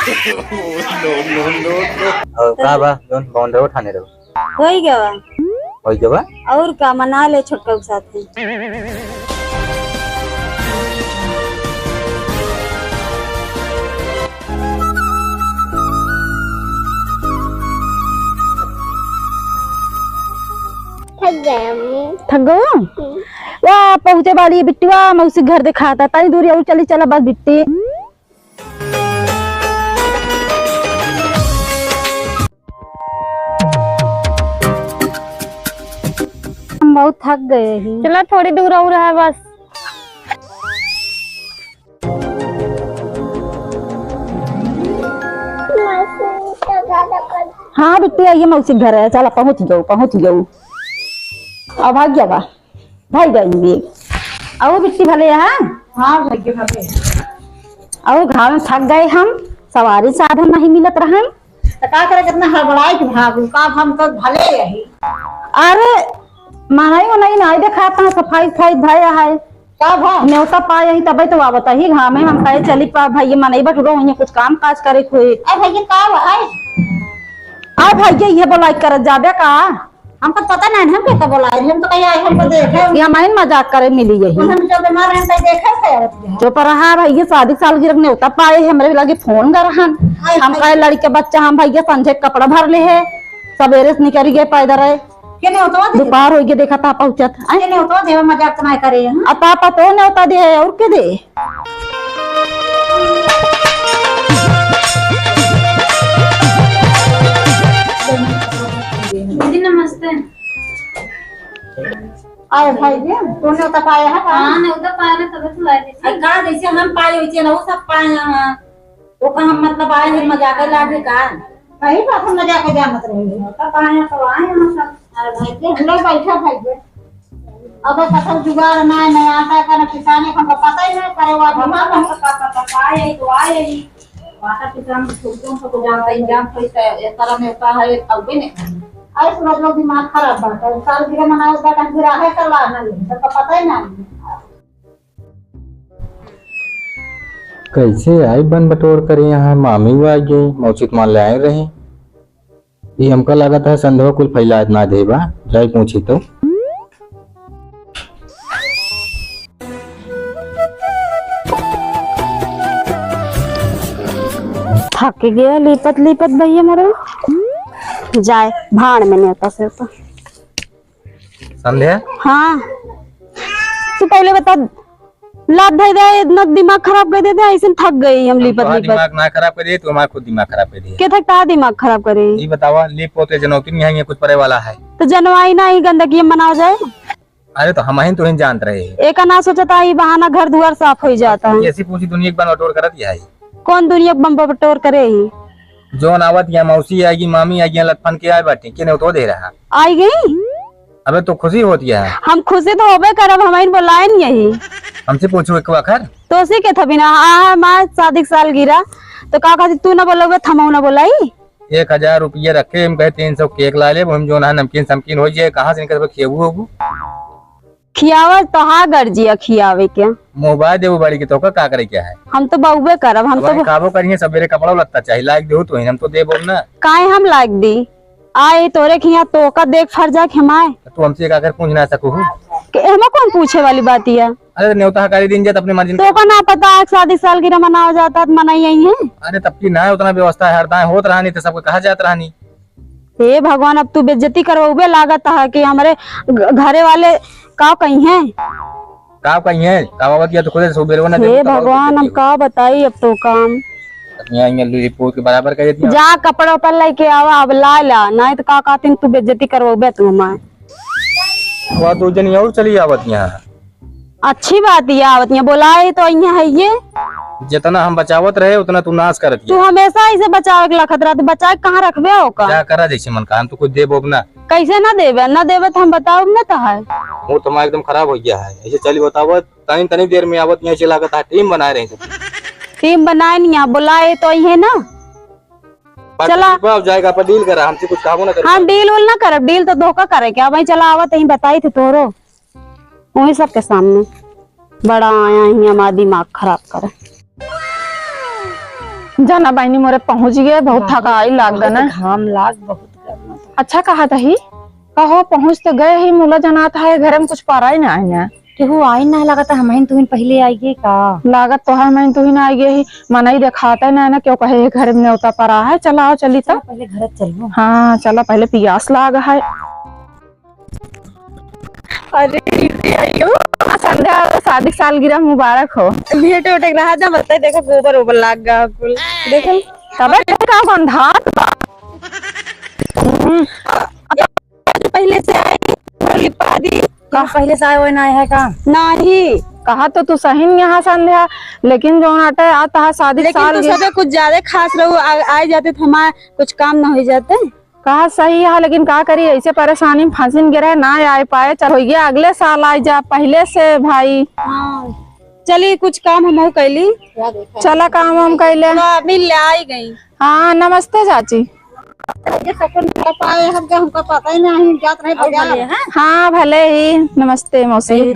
और का बा जोन बॉन्ड रो ठाने रो हो ही गया होई के बा और का मना ले छोटका के साथ थक गयो वाह पहुंचे बाड़ी बिट्टी वाह मैं उसी घर दिखाता ताई दूरी और चली चला बस बिट्टी हम बहुत थक गए हैं। चला थोड़ी दूर और है बस। हाँ बिट्टी आइए मैं उसी घर है चला पहुंच जाऊँ अब भाग गया भाई जाएंगे आओ बिट्टी भले यहाँ। हाँ भाग्य भले आओ घाव में थक गए हम सवारी साधन नहीं मिलत रहा का करे कितना हड़बड़ाई कि भागू का हम तो भले रही। अरे नहीं नहीं देखा था सफाई सफाई भाया है का भा न्योता पाए ही तब तो आवत ही घाव में हम कहे चली पा भाई मनाई बट रो कुछ काम काज करे खोए अरे भैया का भाई आ भाई ये बोलाई कर जाबे का हमको पता नहीं हम क्या बोला हम तो कहीं आए हमको देखे या माइन मजाक करे मिली यही हम जो बीमार हैं कहीं देखे थे जो पर हाँ भैया शादी साल गिरक न्योता पाए हमरे लगे फोन कर हम कहे लड़के बच्चा हम भैया संजय कपड़ा भर ले है सवेरे से निकल गए पैदल रहे केने होतो दोपहर हो गए देखा था पहुंचत केने होतो देव मजाक तो नहीं करे आता पतो न्योता दे और के दे दीदी नमस्ते। आए भाई जी तूने उतर पाया है हां ने उतर पाया ना तब तो लाए थे का जैसे हम पाए होई ना वो सब पाए हां वो का हम मतलब आए हैं मजाक लागे का सही बात हम मजाक जा मत रही तो पाए तो आए हम सब। अरे भाई जी हम लोग बैठा भाई जी अब फसल जुगाड़ ना आता कर किसानी को पता ही नहीं करे वो दिमाग हमको पता पाए तो आए ही वाटा किसान छोटों को जानता ही जान पैसा इस तरह में का है अब भी नहीं आई समझ लो दिमाग खराब बात है साल गिरे मनाओ बेटा गिरा है करवा नहीं तो पता ही नहीं कैसे आई बन बटोर करे यहाँ मामी वो आ गई मौचित मान ले आए रहे ये हमका लगा था संदेह कुल फैला ना देवा जाए पूछी तो थक गया लिपत भैया मरो जाए भाड़ में नेता से तो संध्या हाँ तू पहले बता लाद दे दे इतना दिमाग खराब कर देते ऐसे थक गई हम लिपत दिमाग ना खराब कर दे तो हमारा खुद दिमाग खराब कर दिया क्या था दिमाग खराब करे ये बतावा लिप होते जनौती नहीं है कुछ परे वाला है तो जनवाई ना ही गंदगी मनाओ जाए। अरे तो हम ही तो जानते रहे एक ना सोचता ही बहाना घर द्वार साफ हो जाता है ऐसी पूछी दुनिया एक बन बटोर कर दिया है कौन दुनिया बम बटोर करे ही जो नावत या मौसी आएगी मामी आएगी लटफन के आए बाटे के तो दे रहा आई गई अबे तो खुशी होती है हम खुशी तो होबे करब हमारी बोलाए नहीं यही हमसे पूछो एक वखर तो उसी के थबी ना हाँ माँ शादी साल गिरा तो का कहती तू ना बोलोगे थमाऊ ना बोलाई 1000 रुपये रखे हम कहे 300 केक ला ले हम जो ना नमकीन समकीन हो जाए कहाँ से निकल खेबू होबू खियावा तो हाँ गर्जिया खियावे क्या मोबाइल देवो बड़ी की तो का करे क्या है हम तो बहुबे करब हम तो काबो करिए सवेरे कपड़ा लगता चाहिए लायक दे तो हम तो दे बोल ना काहे हम लायक दी आए तोरे खिया तो का देख फर्जा खिमाए तू हमसे का कर पूछ ना सकू हमें कौन पूछे वाली बात है। अरे न्योता हकारी दिन जात अपनी मर्जी तो का ना पता है शादी साल गिरा मनाया जाता मनाई यही है। अरे तब की ना उतना व्यवस्था है हरदाएं होत रहा नहीं तो सबको कहा जात रहा नहीं। हे भगवान अब तू बेइज्जती करवाओगे लागत है कि हमारे घरे वाले का कहीं है का कहीं है कावत किया तो खुद से सुबेरवा ना हे भगवान हम का बताई अब तो काम यहाँ रिपोर्ट के बराबर कर देती जा कपड़ा पर लेके आवा अब ला नहीं तो का कहती तू बेइज्जती करवाओगे तू हमारे वो दो जन और चली आवत यहाँ अच्छी बात है आवत यहाँ बोलाए तो यहाँ है ये जितना हम बचावत रहे उतना तू नाश करत तू हमेशा ऐसे बचावे के लखत रहते बचा कहाँ रखबे हो का क्या करा जैसे मन का हम तो कुछ दे बोब ना कैसे ना देवे तो हम बताओ ना तो है वो तुम्हारा एकदम खराब हो गया है ऐसे चली बतावत तनी तनी देर में आवत यहाँ चला था टीम बनाए रहे टीम बनाए नहीं यहाँ बुलाए तो ये ना चला जाएगा पर डील करा हमसे कुछ काम ना कर हाँ डील वोल ना कर डील तो धोखा करे क्या भाई चला आवत यही बताई थे तोरो वही सबके सामने बड़ा आया ही हमारा दिमाग खराब करे जाना बहनी मोरे पहुंच गए, बहुत थकाई लाग गया ना, घाम लाग बहुत गर्म। अच्छा कहा था ही कहो पहुंच तो गए ही, मुला जनाता है घर में कुछ पारा ही ना है, केहू आई ना लगा था, हम तुम पहले आइए का लागत तो है मैं तो ही ना आई ही, मना ही दिखाता है ना क्यों कहे घर में न्योता पड़ा है। चला आओ चली तो पहले घर चलो। हाँ चला, पहले पियास लाग है। अरे संध्या शादी सालगिरह मुबारक हो। भेंट उठ रहा था, बताए देखो गोबर ओबर लाग गया कुल, देखो तब का गंधा पहले से आई लिपा दी का, पहले से आए हुए ना है का नहीं कहा तो तू सही नहीं यहाँ संध्या, लेकिन जो आटा आता है शादी साल लेकिन तो सब कुछ ज्यादा खास रहो, आ जाते तो हमारे कुछ काम ना हो जाते। कहा सही है, लेकिन का करी ऐसे परेशानी में फंसी गिरे ना आ पाए। चल हो गया अगले साल आ जा पहले से भाई। चलिए कुछ काम हम कैली, चला काम हम कैले मिल आई गई। हाँ नमस्ते चाची। हमको पता ही नहीं, जात नहीं बाजार। हाँ भले ही, नमस्ते मौसी।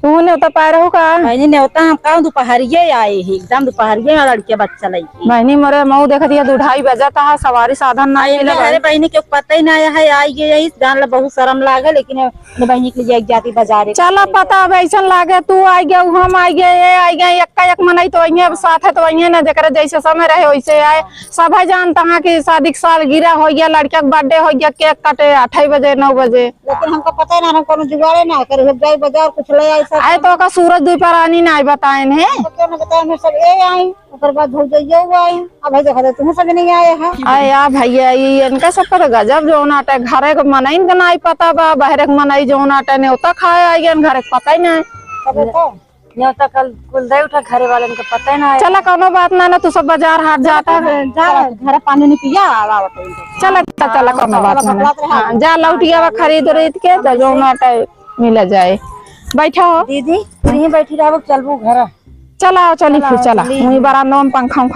तू न्योता पाए रहो का बहनी न्योता हम का दोपहरिये आए ही, एकदम दोपहरिये में लड़के बच्चा लगी। बहनी मोरे मऊ देख दिया 2:30 बजा था, सवारी साधन ना मिला। अरे बहनी के पता ही ना है, आई गई यही जान ला, बहुत शर्म लागे, लेकिन बहनी के लिए जाती बाजार। चला पता अब ऐसा लागे, तू आ गया हम आ गए, ये आ गए, एक मनई तो अब साथ है तो ना जरा जैसे समय रहे वैसे आए। सब है जानता है कि शादी के साल गिरा हो गया, लड़का का बर्थडे हो गया, केक काटे 8 बजे 9 बजे, लेकिन हमको पता ना, हम कोनो जुगाड़े ना करे, जाए बाजार कुछ ले आई सब। आए तो का सूरज दोपहर आनी ना बताए है, क्यों ना बताए, हम सब ये आई, ऊपर बाद हो जाइए आई। अब भाई देखा तुम सब नहीं आए हैं। आया भैया ये इनका सब पर गजब जो नाटे घरे के मनई के नहीं पता बा, बहरे के मनई जो नाटे न्योता खाए आई गए, घरे के पता ही नहीं। न्योता कल कुल दे उठा, घरे वाले को पता ही ना। चला कोनो बात ना, तू सब बाजार हाट जाता है, घर पानी नहीं पिया चला चला कोनो बात ना। हाँ जा लौटिया खरीद उरीद के तो जो नाटे मिल जाए। बैठा हो दीदी, यहीं बैठी रहो, चलबू घर। चला चली फिर चला, मुई बरामदा में पंखा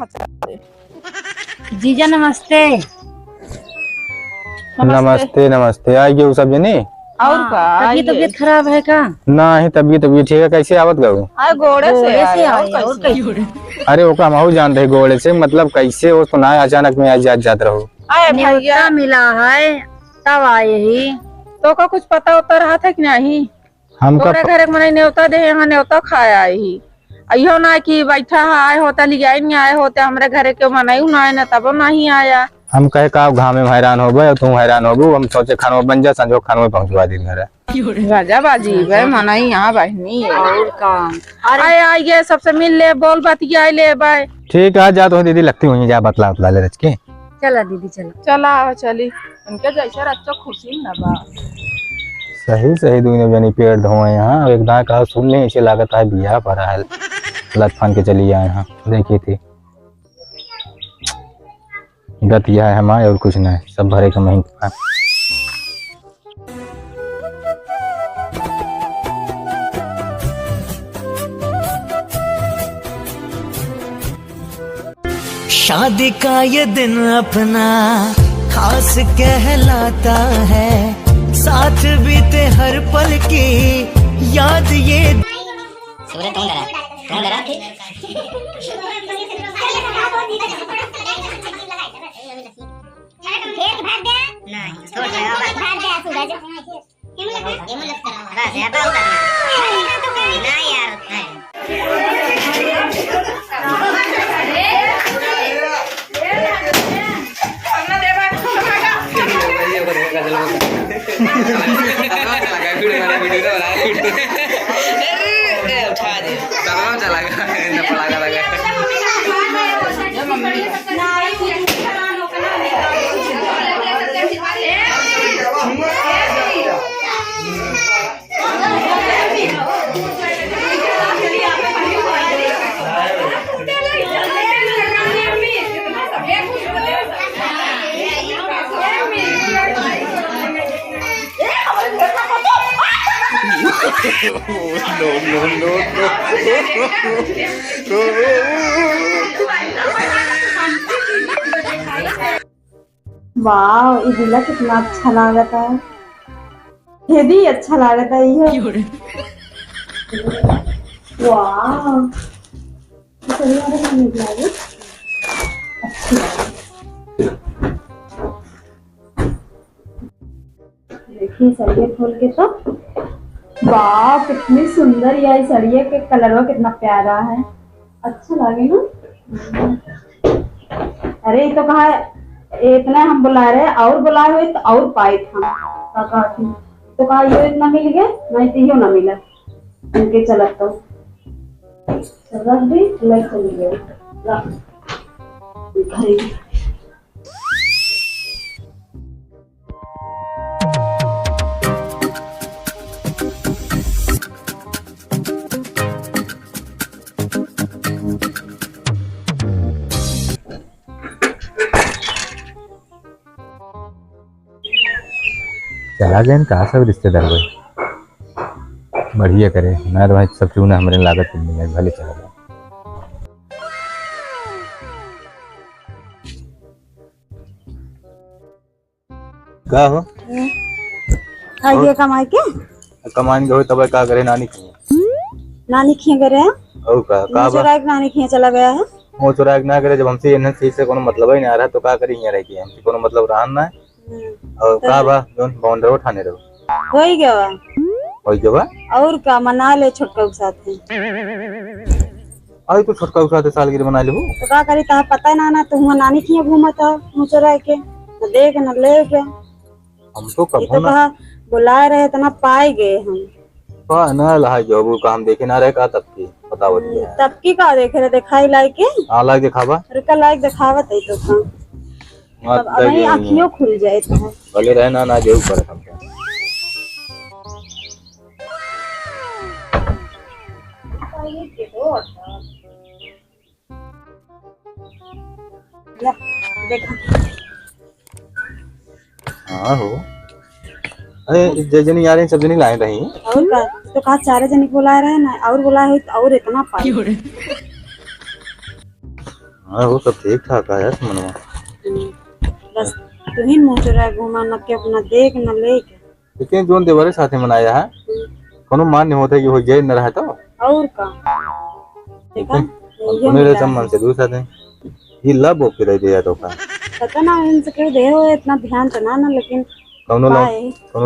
जीजा नमस्ते। नमस्ते नमस्ते। आई गए सब जनी और का तबीयत खराब है का? नहीं, तबीयत ठीक है। कैसे आवत गऊ? घोड़े से अरे ओका महू जानते है घोड़े से, मतलब कैसे हो तो ना अचानक में आज जात रहो। न्योता मिला है तब आए ही, तो का कुछ पता होता रहा था कि नहीं? हमका घर मने न्योता दे, यहाँ न्योता खाए आए ही, अयो ना कि बैठा आए होता लिया नहीं आए होते हमरे घरे के मनायू ना आए ना तब नहीं आया। हम कहे का घाम में हैरान हो गए, तुम हैरान हो गए, हम सोचे खानों बन जा, संजो खानों में पहुंचवा दी घर। गजब अजीब है, मनाई यहाँ बहनी और काम। अरे आइए सबसे मिल ले, बोल बतिया ले बाय। ठीक है जा, तो दीदी लगती हुई जा, बतला उतला ले रच के। चला दीदी चला चला चली, उनके जैसे रच्चो खुशी न बा। सही सही दुनिया जनी पेड़ धोए यहाँ, एक दाएं कहा सुन ले, इसे लागत है बिया पर है लत फान के चली आए यहाँ। देखी थी गतिया है हमारे और कुछ नहीं, सब भरे का मही। शादी का ये दिन अपना खास कहलाता है, साथ बीते हर पल की याद ये। वाह ये दिला कितना अच्छा लागता है, हेदी अच्छा लागता है ये। वाह देखिए सड़िए खोल के तो वाह कितनी सुंदर ये सड़िए के कलर कितना प्यारा है, अच्छा लगे ना। अरे ये तो कहा इतना हम बुला रहे और बुलाए हुए तो और पाए था तो कहा ये इतना मिल गया नहीं तो यो ना मिला इनके चलत तो रख दी ले चल गए घरे। चला गए कहा सब रिश्तेदार भाई बढ़िया करे मैं तो भाई सब क्यों ना हमारे लागत मिले भले चला गया। का हो आइए कमाई के कमान गए तब का करे नानी की नानी खिए करे हैं और का चुरा के नानी खिए चला गया है। वो चुरा ना करे जब हमसे इन चीज से कोनो मतलब ही नहीं आ रहा तो का करी यहाँ रह गई हमसे कोनो मतलब रहा ना और का बा जोन बाउंड्री उठाने रहो हो ही गया हो गया और का मना ले छोटका के साथ आई तो छोटका के साथ सालगिरह मना लेबो तो का करी ता पता ना ना तू नानी खिए घूमत है मुँह चुरा के तो देख न ले के हम तो ये कब तो कहा बुलाए रहे इतना पाए गए हम का ना लहा जो का हम देखे ना रहे का तब की बताओ तब की का देखे रहे दिखाई लायक के हां लाग दिखावा रुका लायक दिखावत है तो का अब वही आँखियों खुल जाए तो भले रहना ना जो ऊपर हम हाँ हो अरे जनी आ रही सब जनी लाए रही और का तो कहा चारे जने बुला रहे ना और बुलाए हुए और इतना पाए हाँ वो सब ठीक ठाक है यार मनवा बस तू ही मुँह चुरा घुमा न के अपना देख न ले के लेकिन जोन देवरे साथे मनाया है कोनो मान नहीं होता कि हो जाए न रहा तो और का देखा ये मेरे सम्मान से दूसरा थे ये लब हो के रह दिया तो का पता ना इनसे क्यों दे हो इतना ध्यान तो ना लेकिन कोनो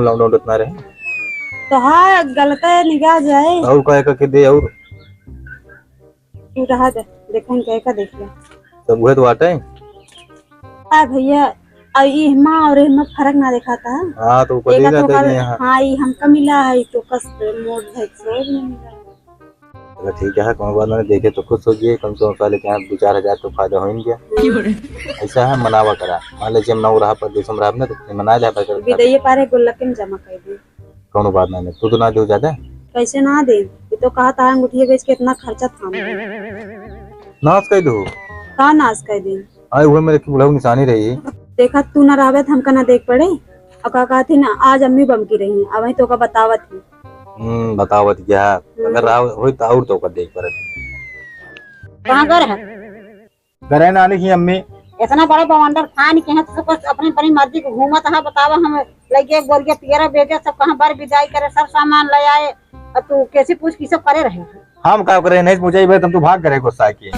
लॉकडाउन उतना रहे तो हाँ गलत है निगाह जाए और का के दे और तू रहा दे देखो इनका का देख ले सब हुए तो आटे आ भैया और इहमा और इहमा फर्क ना दिखाता है। हां तो ऊपर ही जाते हैं यहां हां ये हमका मिला है तो कस मोड़ है सो नहीं मिला चलो ठीक है कौन बात नहीं देखे तो खुश हो गए कम से कम साले के 2-4 तो फायदा हो गया ऐसा है मनावा करा मान लीजिए हम ना रहा पर देश में रहा ना तो मना ले पर विदैये पारे गुल्लक में जमा कर दे कौन बात नहीं तू तो ना दे ज्यादा कैसे ना दे ये तो कहा था अंगूठी बेच के इतना खर्चा था नाश कर दो कहा नाश कर दे आए हुए मेरे की बुलाऊ निशानी रही देखा तू ना रहबे तो हमका ना देख पड़े और कहा थी ना आज अम्मी बम की रही अब वही तो का बतावत थी बतावत क्या अगर रहा हो तो और तो का देख पर कहाँ घर है करे नानी की अम्मी इतना बड़े बवंडर खान के हैं तो सब अपनी अपनी मर्जी को घूमत है बतावा हम लगे बोरिया पियरा बेचे सब कहाँ बार विदाई करे सब सामान ले आए और तू कैसे पूछ की सब करे रहे हम का करे नहीं पूछे भाई तुम तो भाग करे गुस्सा की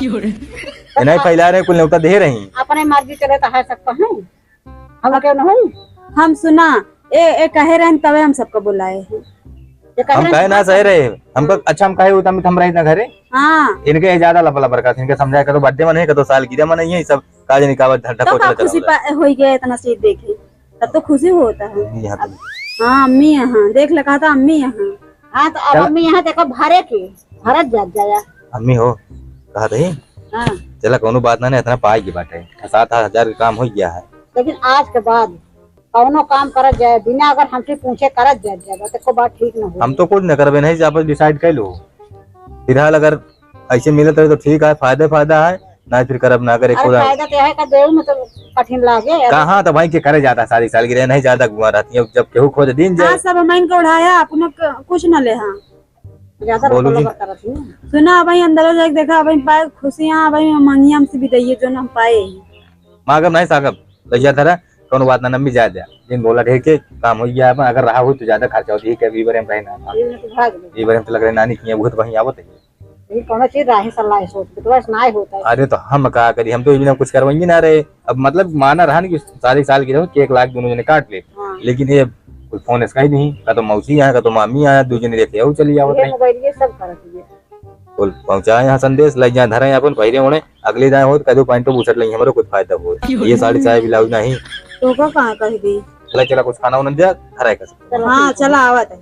नहीं फैला रहे कुल न्योता दे रही अपने मर्जी चले तो है सकता है हम क्यों न हो हम सुना ए कहे रहे तबे हम सबको बुलाए हैं हम कहे ना सही रहे हमको अच्छा हम कहे हुए हम रहे ना घरे हाँ इनके ज्यादा लपला बरकत इनके समझाया करो बर्थडे में नहीं करो साल गिरा में नहीं है सब काज निकावत तो का खुशी हो गया इतना चीज देखे तब तो खुशी होता है यहाँ हाँ अम्मी यहाँ देख लगा था अम्मी यहाँ हाँ तो अब अम्मी यहाँ देखो भरे की भरत जाया अम्मी हो कहा रही हाँ चला कोनो बात ना इतना पाएगी बाटे 7,000 का काम हो गया है लेकिन आज के बाद कौनो काम करत जाए बिना अगर हमसे पूछे करत जाएगा तो बात ठीक न हो हम तो कुछ न करबे नहीं आप डिसाइड कर लो फिलहाल अगर ऐसे मिलत रहे तो ठीक है फायदा है ना फिर करब ना करे खुदा फायदा तो है का देव में तो कठिन लागे कहाँ तो भाई के करे जाता सारी साल गिरे नहीं ज्यादा घुमा रहती है जब केहू खोज दिन जाए सब हमारे को उड़ाया अपने कुछ न ले हाँ ज्यादा बोलो जी। सुना भाई अंदर जाके देखा भाई पाए खुशियाँ भाई मंगिया हमसे भी दैये जो हम पाए मागब नहीं सागब लैया था कौन बात ना नम्मी ज्यादा जिन बोला ढेर के काम हो गया है अगर रहा हो तो ज्यादा खर्चा होती है क्या वीवर में रहना वीवर में तो लग रहा है नानी की बहुत वहीं आवत है ये कौन चीज राही सलाह सोच के तो बस ना होता है। अरे तो हम का करी, हम तो इन्हें कुछ करवाएंगे ना रहे। अब मतलब माना रहा कि सारे साल की रहो कि 1 लाख दोनों जने काट ले, हाँ। लेकिन ये कोई फोन इसका ही नहीं, का तो मौसी आया, का तो मामी आया, 2 जने देखे वो चली आवत ये नहीं। मोबाइल ये सब करत है। बोल पहुंचाए यहाँ संदेश लग जाए धरे अपन पहिरे होने अगले दाए हो कदो पैंटो पूछट लगी हमरो कुछ फायदा हो। ये साड़ी चाहे ब्लाउज नहीं तो को कहां कह दी। चला चला कुछ खाना उन्हें दिया धराए का। हां चला आवत है।